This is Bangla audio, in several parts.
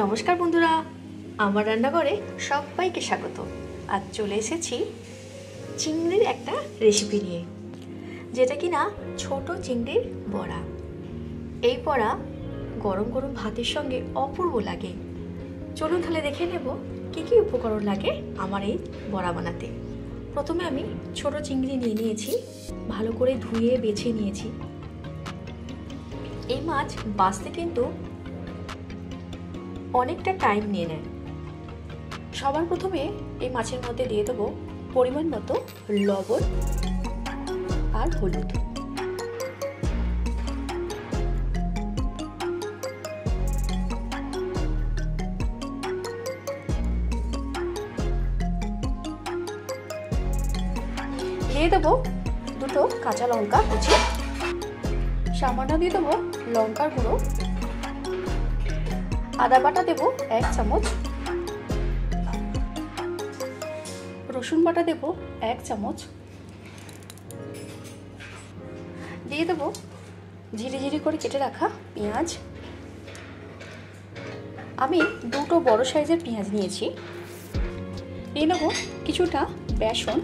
নমস্কার বন্ধুরা, আমার রান্নাঘরে সবাইকে স্বাগত। আজ চলে এসেছি চিংড়ির একটা রেসিপি নিয়ে, যেটা কিনা ছোট চিংড়ির বড়া। এই বড়া গরম গরম ভাতের সঙ্গে অপূর্ব লাগে। চলুন তাহলে দেখে নেব কি কি উপকরণ লাগে আমার এই বড়া বানাতে। প্রথমে আমি ছোট চিংড়ি নিয়ে নিয়েছি, ভালো করে ধুয়ে বেছে নিয়েছি। এই মাছ বাছতে কিন্তু অনেকটা টাইম নিয়ে নেয়। সবার প্রথমে এই মাছের মধ্যে দিয়ে দেবো পরিমাণ মতো লবণ আর হলুদ। দিয়ে দেবো দুটো কাঁচা লঙ্কা কুচি, সামান্য দিয়ে দেবো লঙ্কার গুঁড়ো, আদা বাটা দেবো 1 চামচ, রসুন বাটা দেবো 1 চামচ, দিয়ে দেবো ঝিরি ঝিরি করে কেটে রাখা পেঁয়াজ। আমি দুটো বড় সাইজের পেঁয়াজ নিয়েছি। দিয়ে নেবো কিছুটা বেসন।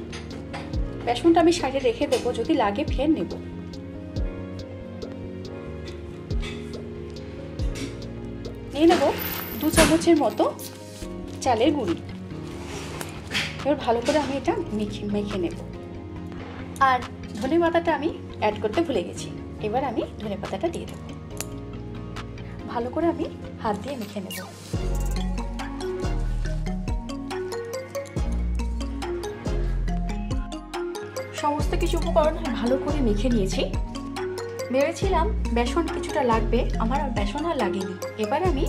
বেসনটা আমি সাইডে রেখে দেবো, যদি লাগে ফের নেব। নিয়ে নেব 2 চামচের মতো চালের গুঁড়ি। এবার ভালো করে আমি এটা মেখে নেব। আর ধনে পাতাটা আমি অ্যাড করতে ভুলে গেছি। এবার আমি ধনে পাতাটা দিয়ে দেব। ভালো করে আমি হাত দিয়ে মেখে নেব। সমস্ত কিছু উপকরণ আমি ভালো করে মেখে নিয়েছি। ভেবেছিলাম বেসন কিছুটা লাগবে, আমার আর বেসন আর লাগেনি। এবার আমি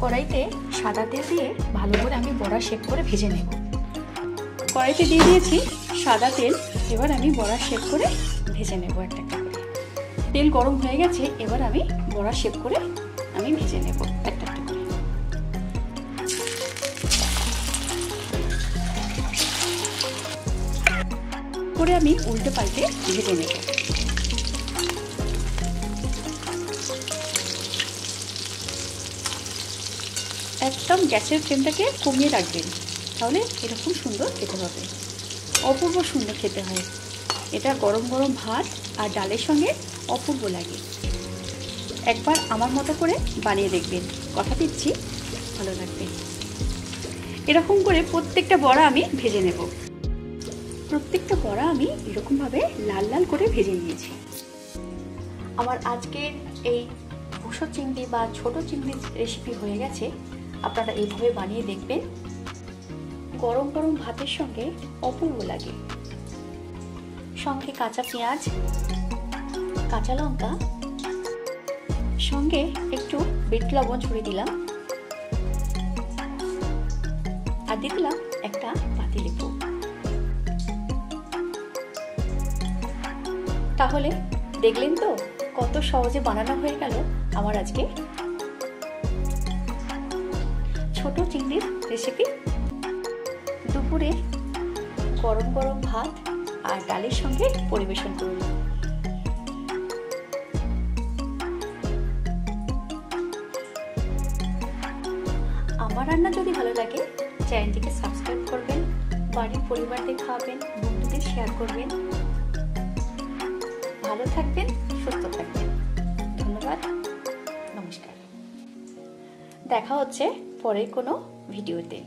কড়াইতে সাদা তেল দিয়ে ভালো করে আমি বড়া শেপ করে ভেজে নেব। কড়াইতে দিয়ে দিয়েছি সাদা তেল। এবার আমি বড়া শেপ করে ভেজে নেব একটা একটা করে। তেল গরম হয়ে গেছে, এবার আমি বড়া শেপ করে আমি ভেজে নেব একটা একটা করে আমি উল্টে পাল্টে ভেজে নেব। একদম গ্যাসের ফ্লেমটাকে কমিয়ে রাখবেন, তাহলে এরকম সুন্দর খেতে হবে। অপূর্ব সুন্দর খেতে হয় এটা। গরম গরম ভাত আর ডালের সঙ্গে অপূর্ব লাগে। একবার আমার মতো করে বানিয়ে দেখবেন, কথা দিচ্ছি ভালো লাগবে। এরকম করে প্রত্যেকটা বড়া আমি ভেজে নেব। প্রত্যেকটা বড়া আমি এরকমভাবে লাল লাল করে ভেজে নিয়েছি। আমার আজকের এই ভুসো চিংড়ি বা ছোট চিংড়ির রেসিপি হয়ে গেছে। আপনারা এইভাবে বানিয়ে দেখবেন, গরম গরম ভাতের সঙ্গে অপূর্ব লাগে। সঙ্গে কাঁচা পেঁয়াজ, কাঁচা লঙ্কা, সঙ্গে একটু বিট লবণ ছড়িয়ে দিলাম, আর দিয়ে দিলাম একটা পাতিলেবু। তাহলে দেখলেন তো কত সহজে বানানো হয়ে গেল আমার আজকে ছোট চিংড়ির রেসিপি। দুপুরে গরম গরম ভাত আর ডালের সঙ্গে পরিবেশন করুন। আমার রান্না যদি ভালো লাগে, চ্যানেলটিকে সাবস্ক্রাইব করবেন, বাড়ির পরিবারদের খাওয়াবেন, বন্ধুদের শেয়ার করবেন। ভালো থাকবেন, সুস্থ থাকবেন। ধন্যবাদ, নমস্কার। দেখা হচ্ছে পরের কোনো ভিডিওতে।